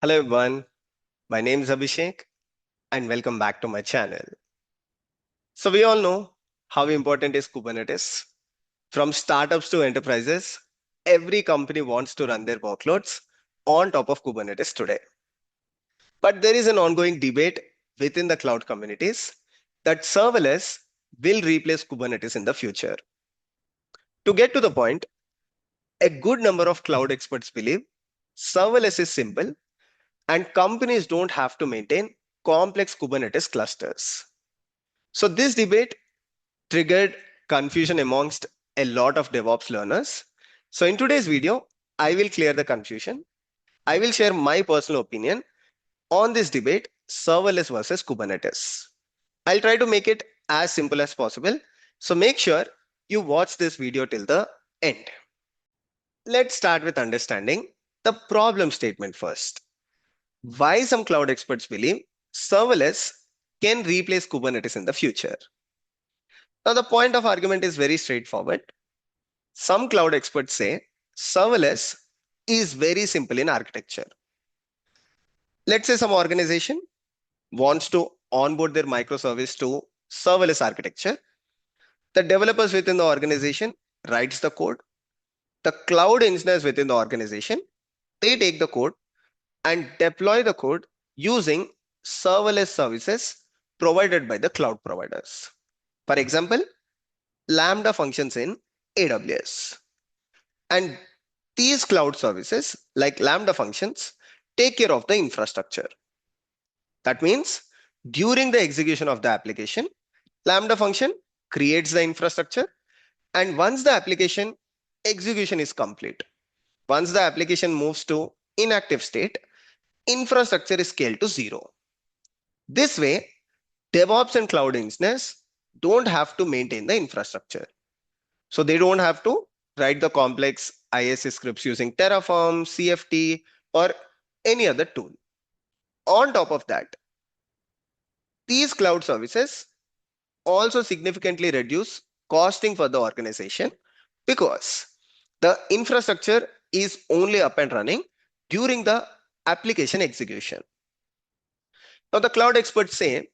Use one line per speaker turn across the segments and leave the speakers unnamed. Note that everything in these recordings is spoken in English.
Hello everyone, my name is Abhishek and welcome back to my channel. So we all know how important is Kubernetes. From startups to enterprises, every company wants to run their workloads on top of Kubernetes today. But there is an ongoing debate within the cloud communities that serverless will replace Kubernetes in the future. To get to the point, a good number of cloud experts believe serverless is simple and companies don't have to maintain complex Kubernetes clusters. So this debate triggered confusion amongst a lot of DevOps learners. So in today's video, I will clear the confusion. I will share my personal opinion on this debate, serverless versus Kubernetes. I'll try to make it as simple as possible. So make sure you watch this video till the end. Let's start with understanding the problem statement first. Why some cloud experts believe serverless can replace Kubernetes in the future. Now, the point of argument is very straightforward. Some cloud experts say serverless is very simple in architecture. Let's say some organization wants to onboard their microservice to serverless architecture. The developers within the organization writes the code. The cloud engineers within the organization, they take the code and deploy the code using serverless services provided by the cloud providers. For example, Lambda functions in AWS. And these cloud services, like Lambda functions, take care of the infrastructure. That means during the execution of the application, Lambda function creates the infrastructure. And once the application execution is complete, once the application moves to inactive state, infrastructure is scaled to zero. This way, DevOps and cloud engineers don't have to maintain the infrastructure. So they don't have to write the complex ISA scripts using Terraform, CFT, or any other tool. On top of that, these cloud services also significantly reduce costing for the organization because the infrastructure is only up and running during the application execution. Now, the cloud experts say,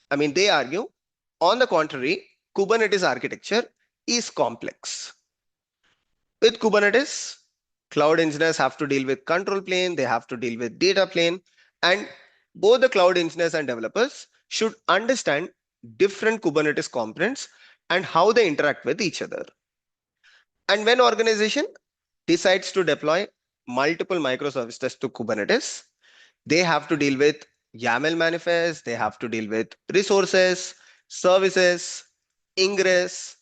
they argue, on the contrary, Kubernetes architecture is complex. With Kubernetes, cloud engineers have to deal with control plane, they have to deal with data plane, and both the cloud engineers and developers should understand different Kubernetes components and how they interact with each other. And when organization decides to deploy multiple microservices to Kubernetes, they have to deal with YAML manifest, they have to deal with resources, services, ingress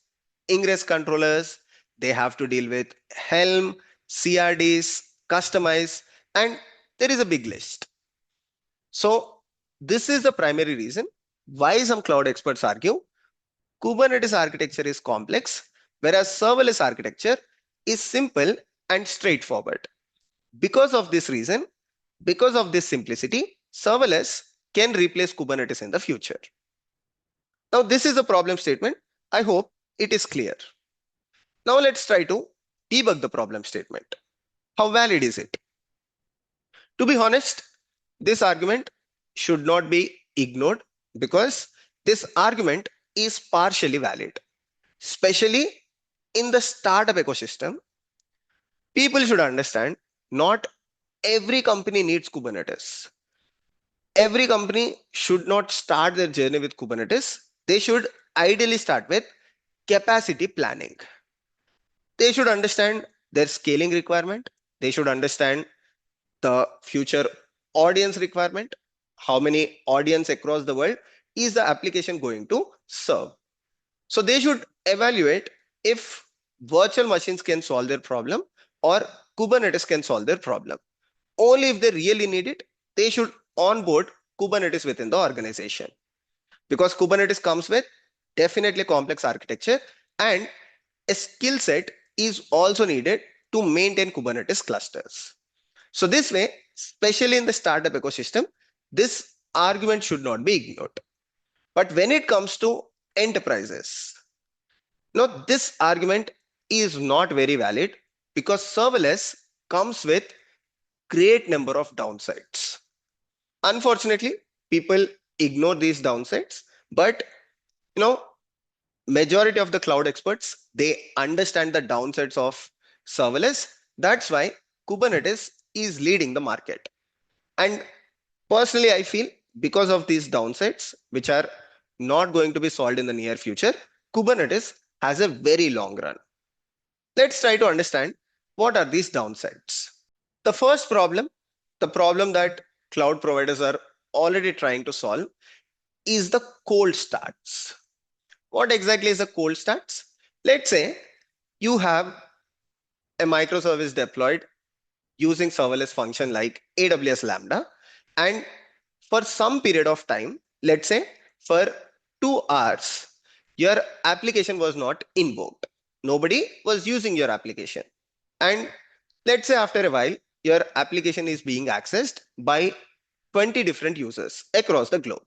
controllers, they have to deal with Helm, CRDs, customize, and there is a big list. So this is the primary reason why some cloud experts argue Kubernetes architecture is complex, whereas serverless architecture is simple and straightforward. Because of this reason, because of this simplicity, serverless can replace Kubernetes in the future. Now, this is a problem statement. I hope it is clear. Now, let's try to debug the problem statement. How valid is it? To be honest, this argument should not be ignored because this argument is partially valid, especially in the startup ecosystem. People should understand not every company needs Kubernetes. Every company should not start their journey with Kubernetes. They should ideally start with capacity planning. They should understand their scaling requirement. They should understand the future audience requirement. How many audience across the world is the application going to serve? So they should evaluate if virtual machines can solve their problem or Kubernetes can solve their problem. Only if they really need it, they should onboard Kubernetes within the organization. Because Kubernetes comes with definitely complex architecture and a skill set is also needed to maintain Kubernetes clusters. So this way, especially in the startup ecosystem, this argument should not be ignored. But when it comes to enterprises, now this argument is not very valid because serverless comes with great number of downsides. Unfortunately, people ignore these downsides, but you know, majority of the cloud experts, they understand the downsides of serverless. That's why Kubernetes is leading the market. And personally, I feel because of these downsides, which are not going to be solved in the near future, Kubernetes has a very long run. Let's try to understand what are these downsides. The first problem, the problem that cloud providers are already trying to solve, is the cold starts. What exactly is a cold starts? Let's say you have a microservice deployed using serverless function like AWS Lambda, and for some period of time, let's say for 2 hours, your application was not invoked. Nobody was using your application. And let's say after a while, your application is being accessed by 20 different users across the globe.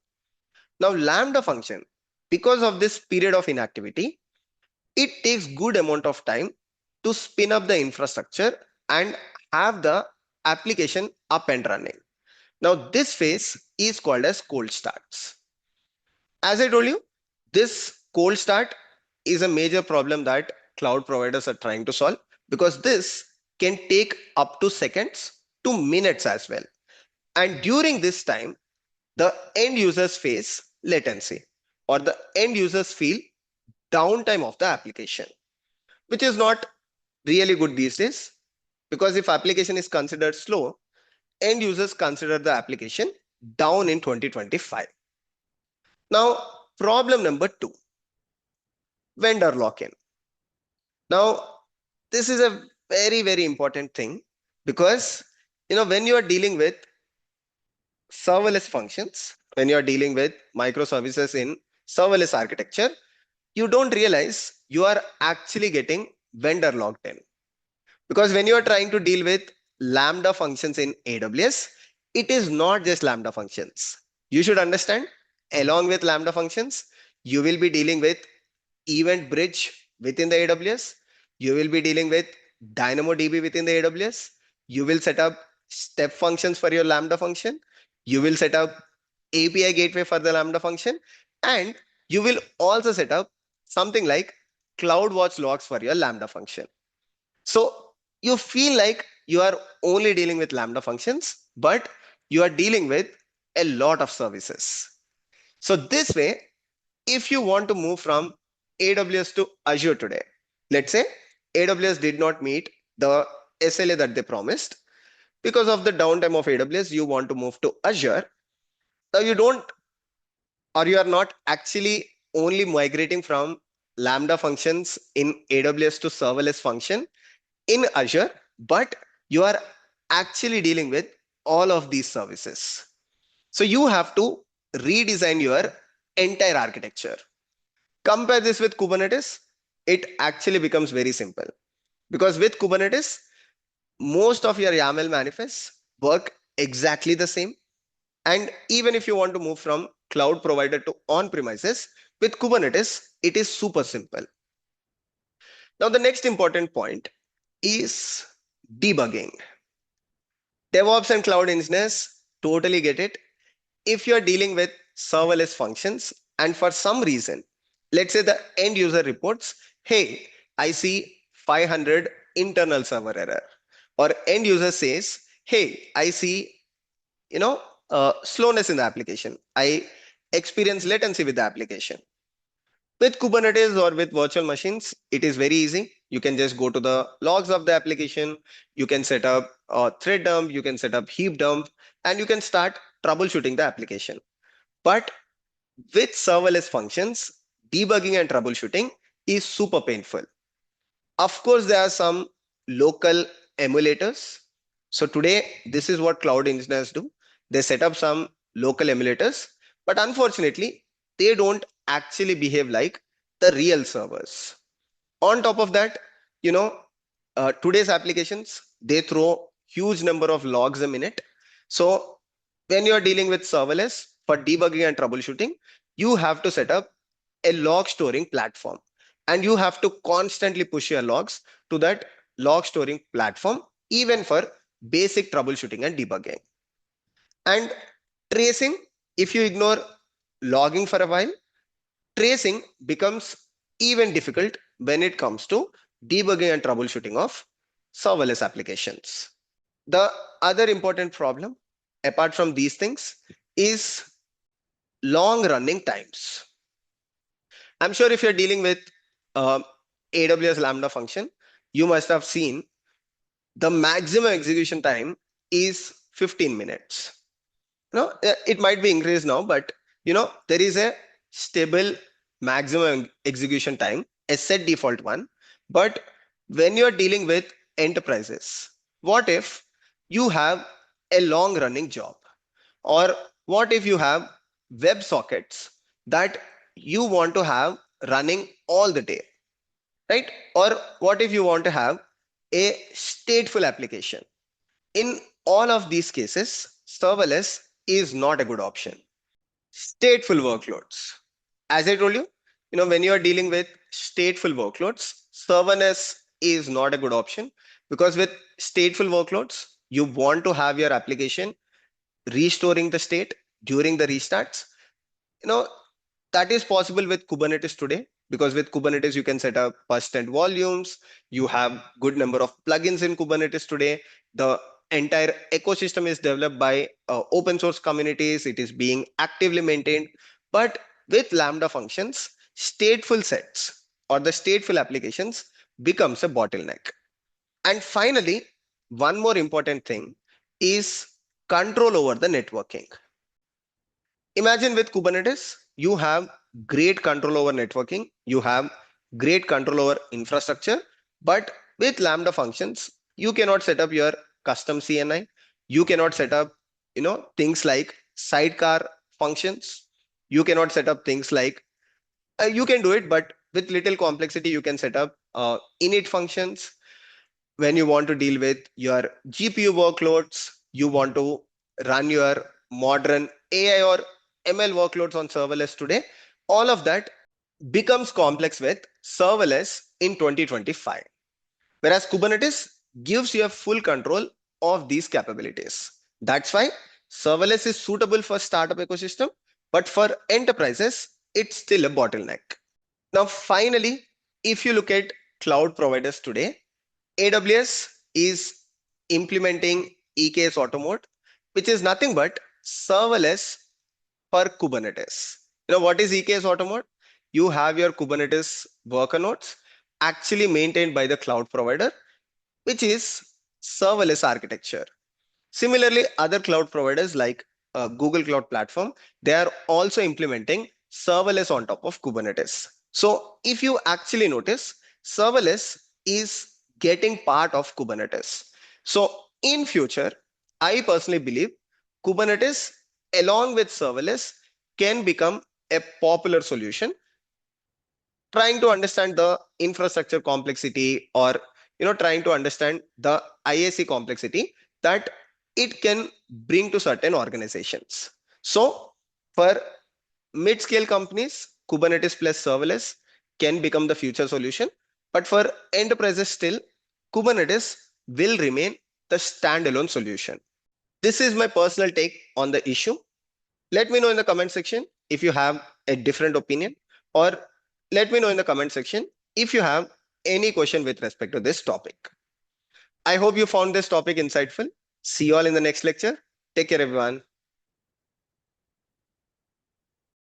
Now, Lambda function, because of this period of inactivity, it takes good amount of time to spin up the infrastructure and have the application up and running. Now, this phase is called as cold starts. As I told you, this cold start is a major problem that cloud providers are trying to solve, because this can take up to seconds to minutes as well. And during this time, the end users face latency, or the end users feel downtime of the application, which is not really good these days, because if application is considered slow, end users consider the application down in 2025. Now, problem number two, vendor lock-in. Now, this is a very, very important thing, because when you are dealing with serverless functions, when you are dealing with microservices in serverless architecture, you don't realize you are actually getting vendor locked in. Because when you are trying to deal with Lambda functions in AWS, it is not just Lambda functions. You should understand, along with Lambda functions, you will be dealing with Event Bridge within the AWS. You will be dealing with DynamoDB within the AWS. You will set up step functions for your Lambda function. You will set up API gateway for the Lambda function. And you will also set up something like CloudWatch logs for your Lambda function. So you feel like you are only dealing with Lambda functions, but you are dealing with a lot of services. So this way, if you want to move from AWS to Azure today, let's say AWS did not meet the SLA that they promised. Because of the downtime of AWS, you want to move to Azure. Now you don't, or you are not actually only migrating from Lambda functions in AWS to serverless function in Azure, but you are actually dealing with all of these services. So you have to redesign your entire architecture. Compare this with Kubernetes, it actually becomes very simple. Because with Kubernetes, most of your YAML manifests work exactly the same. And even if you want to move from cloud provider to on-premises, with Kubernetes, it is super simple. Now, the next important point is debugging. DevOps and cloud engineers totally get it. If you're dealing with serverless functions and for some reason, let's say the end user reports, hey, I see 500 internal server error, or end user says, hey, I see, slowness in the application. I experience latency with the application. With Kubernetes or with virtual machines, it is very easy. You can just go to the logs of the application. You can set up a thread dump. You can set up heap dump, and you can start troubleshooting the application. But with serverless functions, debugging and troubleshooting is super painful. Of course, there are some local emulators. So today, this is what cloud engineers do. They set up some local emulators, but unfortunately, they don't actually behave like the real servers. On top of that, today's applications, they throw huge number of logs a minute. So when you're dealing with serverless for debugging and troubleshooting, you have to set up a log storing platform, and you have to constantly push your logs to that log storing platform, even for basic troubleshooting and debugging. And tracing, if you ignore logging for a while, tracing becomes even difficult when it comes to debugging and troubleshooting of serverless applications. The other important problem, apart from these things, is long running times. I'm sure if you're dealing with uh, AWS Lambda function, you must have seen the maximum execution time is 15 minutes. It might be increased now, but there is a stable maximum execution time, a set default one. But when you're dealing with enterprises, what if you have a long running job? Or what if you have web sockets that you want to have running all the day, right? Or what if you want to have a stateful application? In all of these cases, serverless is not a good option. Stateful workloads. As I told you, when you are dealing with stateful workloads, serverless is not a good option, because with stateful workloads, you want to have your application restoring the state during the restarts. You know, that is possible with Kubernetes today, because with Kubernetes you can set up persistent volumes. You have good number of plugins in Kubernetes today. The entire ecosystem is developed by open source communities. It is being actively maintained. But with Lambda functions, stateful sets or the stateful applications becomes a bottleneck. And finally, one more important thing is control over the networking. Imagine with Kubernetes, you have great control over networking, you have great control over infrastructure, but with Lambda functions, you cannot set up your custom CNI. You cannot set up, things like sidecar functions. You cannot set up things like, you can do it, but with little complexity, you can set up init functions. When you want to deal with your GPU workloads, you want to run your modern AI or ML workloads on serverless today, all of that becomes complex with serverless in 2025. Whereas Kubernetes gives you a full control of these capabilities. That's why serverless is suitable for startup ecosystem, but for enterprises, it's still a bottleneck. Now, finally, if you look at cloud providers today, AWS is implementing EKS Auto Mode, which is nothing but serverless for Kubernetes. What is EKS Auto Mode? You have your Kubernetes worker nodes actually maintained by the cloud provider, which is serverless architecture. Similarly, other cloud providers like Google Cloud Platform, they are also implementing serverless on top of Kubernetes. So if you actually notice, serverless is getting part of Kubernetes. So in future, I personally believe Kubernetes along with serverless can become a popular solution, trying to understand the infrastructure complexity, or trying to understand the IAC complexity that it can bring to certain organizations. So for mid-scale companies, Kubernetes plus serverless can become the future solution. But for enterprises still, Kubernetes will remain the standalone solution. This is my personal take on the issue. Let me know in the comment section if you have a different opinion, or let me know in the comment section if you have any question with respect to this topic. I hope you found this topic insightful. See you all in the next lecture. Take care, everyone.